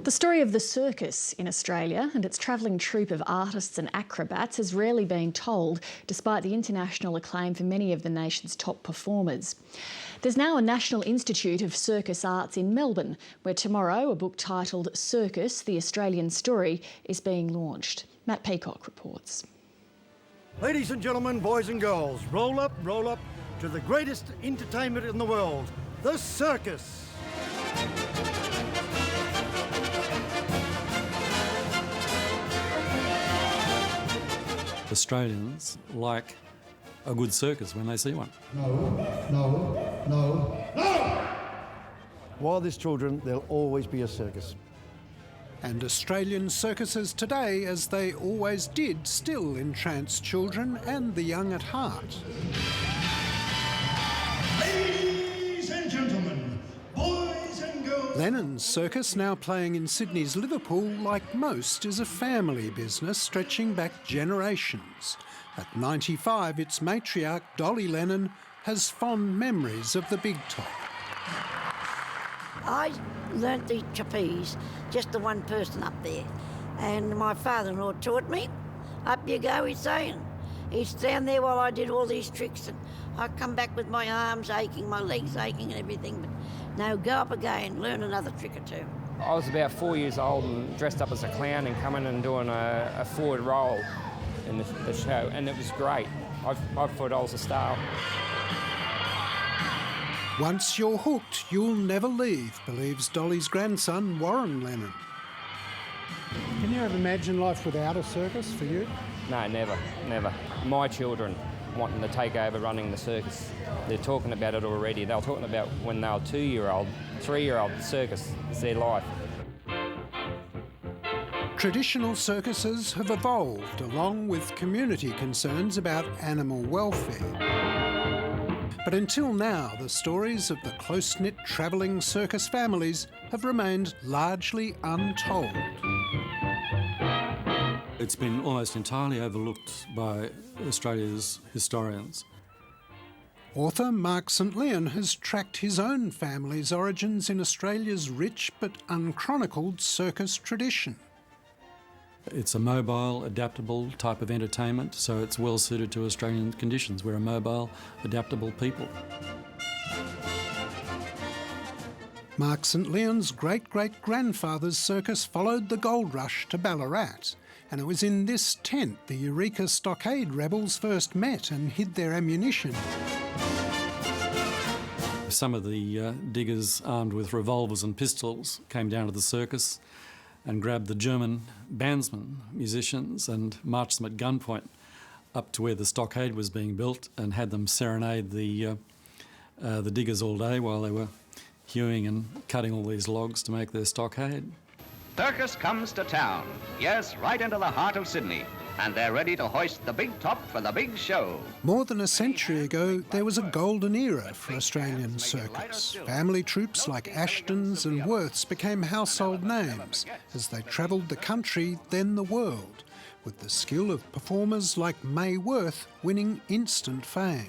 The story of the circus in Australia and its travelling troupe of artists and acrobats has rarely been told, despite the international acclaim for many of the nation's top performers. There's now a National Institute of Circus Arts in Melbourne, where tomorrow a book titled CIRCUS, The Australian Story is being launched. Matt Peacock reports. Ladies and gentlemen, boys and girls, roll up to the greatest entertainment in the world, the circus. Australians like a good circus when they see one. No. While there's children, there'll always be a circus. And Australian circuses today, as they always did, still entrance children and the young at heart. Ladies and gentlemen, boys and girls. Lennon's circus, now playing in Sydney's Liverpool, like most, is a family business stretching back generations. At 95, its matriarch, Dolly Lennon, has fond memories of the big top. I learnt the trapeze, just the one person up there. And my father-in-law taught me. Up you go, he'd say. And he'd stand there while I did all these tricks. And I'd come back with my arms aching, my legs aching and everything. But no, go up again, learn another trick or two. I was about 4 years old and dressed up as a clown and coming and doing a forward roll in the show. And it was great. I thought I was a star. Once you're hooked, you'll never leave, believes Dolly's grandson, Warren Lennon. Can you ever imagine life without a circus for you? No, never. My children wanting to take over running the circus. They're talking about it already. They were talking about when they were 2-year-old, 3-year-old, circus is their life. Traditional circuses have evolved along with community concerns about animal welfare. But until now, the stories of the close-knit travelling circus families have remained largely untold. It's been almost entirely overlooked by Australia's historians. Author Mark St Leon has tracked his own family's origins in Australia's rich but unchronicled circus tradition. It's a mobile, adaptable type of entertainment, so it's well suited to Australian conditions. We're a mobile, adaptable people. Mark St Leon's great-great-grandfather's circus followed the gold rush to Ballarat, and it was in this tent the Eureka Stockade rebels first met and hid their ammunition. Some of the diggers, armed with revolvers and pistols, came down to the circus and grabbed the German bandsmen, musicians, and marched them at gunpoint up to where the stockade was being built and had them serenade the diggers all day while they were hewing and cutting all these logs to make their stockade. Circus comes to town, yes, right into the heart of Sydney, and they're ready to hoist the big top for the big show. More than a century ago, there was a golden era for Australian circus. Family troupes like Ashtons and Worths became household names as they travelled the country, then the world, with the skill of performers like May Worth winning instant fame.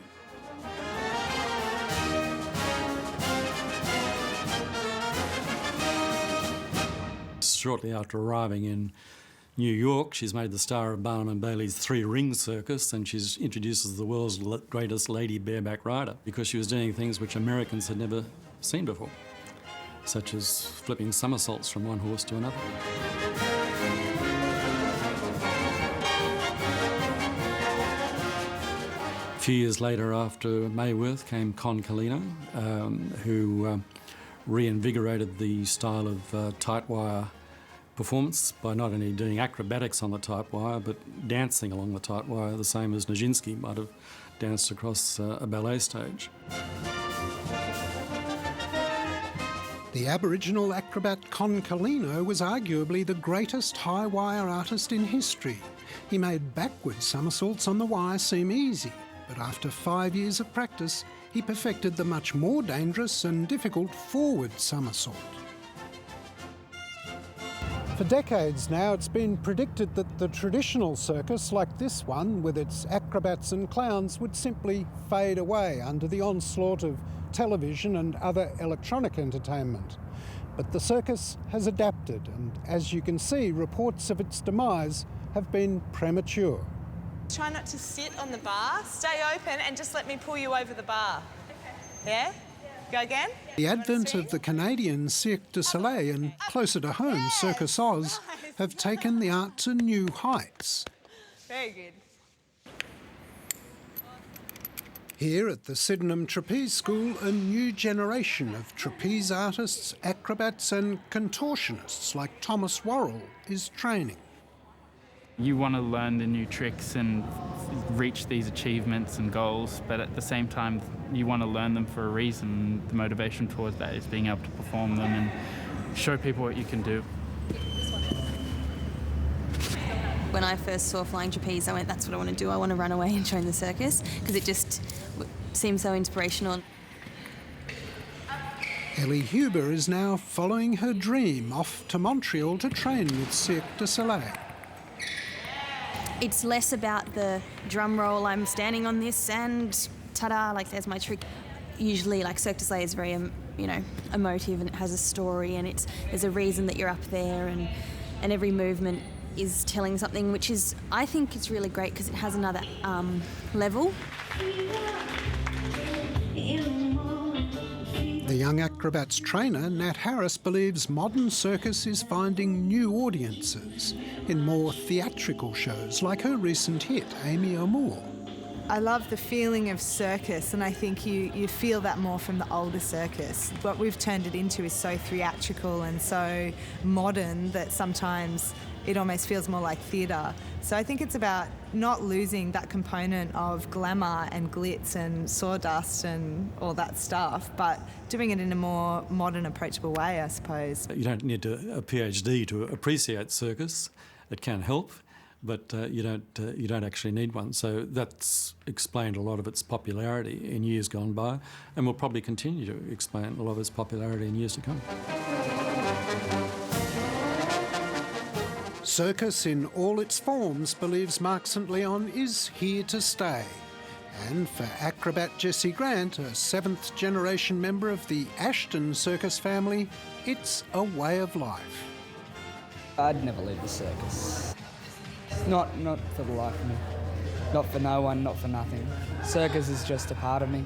Shortly after arriving in New York, she's made the star of Barnum and Bailey's Three-Ring Circus, and she's introduces the world's greatest lady bareback rider because she was doing things which Americans had never seen before, such as flipping somersaults from one horse to another. A few years later, after May Worth, came Con Carlino, who reinvigorated the style of tight wire performance by not only doing acrobatics on the tight wire but dancing along the tight wire, the same as Nijinsky might have danced across a ballet stage. The Aboriginal acrobat Con Carlino was arguably the greatest high wire artist in history. He made backward somersaults on the wire seem easy, but after 5 years of practice, he perfected the much more dangerous and difficult forward somersault. For decades now, it's been predicted that the traditional circus, like this one, with its acrobats and clowns, would simply fade away under the onslaught of television and other electronic entertainment. But the circus has adapted, and as you can see, reports of its demise have been premature. Try not to sit on the bar, stay open and just let me pull you over the bar. Yeah? Go again? The advent of the Canadian Cirque du Soleil and, closer to home, Circus Oz, have taken the art to new heights. Very good. Here at the Sydenham Trapeze School, a new generation of trapeze artists, acrobats and contortionists like Thomas Worrell is training. You want to learn the new tricks and reach these achievements and goals, but at the same time you want to learn them for a reason. The motivation towards that is being able to perform them and show people what you can do. When I first saw flying trapeze, I went, that's what I want to do. I want to run away and join the circus, because it just seemed so inspirational. Ellie Huber is now following her dream off to Montreal to train with Cirque du Soleil. It's less about the drum roll, I'm standing on this and ta-da, like there's my trick. Usually, like, Cirque du Soleil is very, emotive, and it has a story, and there's a reason that you're up there, and every movement is telling something, which is, I think it's really great because it has another level. The young acrobats trainer, Nat Harris, believes modern circus is finding new audiences in more theatrical shows like her recent hit, Amy Amour. I love the feeling of circus, and I think you feel that more from the older circus. What we've turned it into is so theatrical and so modern that sometimes it almost feels more like theatre. So I think it's about not losing that component of glamour and glitz and sawdust and all that stuff, but doing it in a more modern, approachable way, I suppose. You don't need a PhD to appreciate circus. It can help, but you don't actually need one. So that's explained a lot of its popularity in years gone by, and will probably continue to explain a lot of its popularity in years to come. Circus in all its forms, believes Mark St Leon, is here to stay. And for acrobat Jessie Grant, a seventh-generation member of the Ashton circus family, it's a way of life. I'd never leave the circus. Not for the life of me. Not for no one, not for nothing. Circus is just a part of me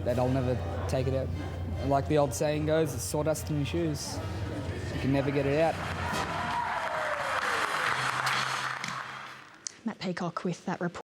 that I'll never take it out. Like the old saying goes, there's sawdust in your shoes. You can never get it out. Matt Peacock with that report.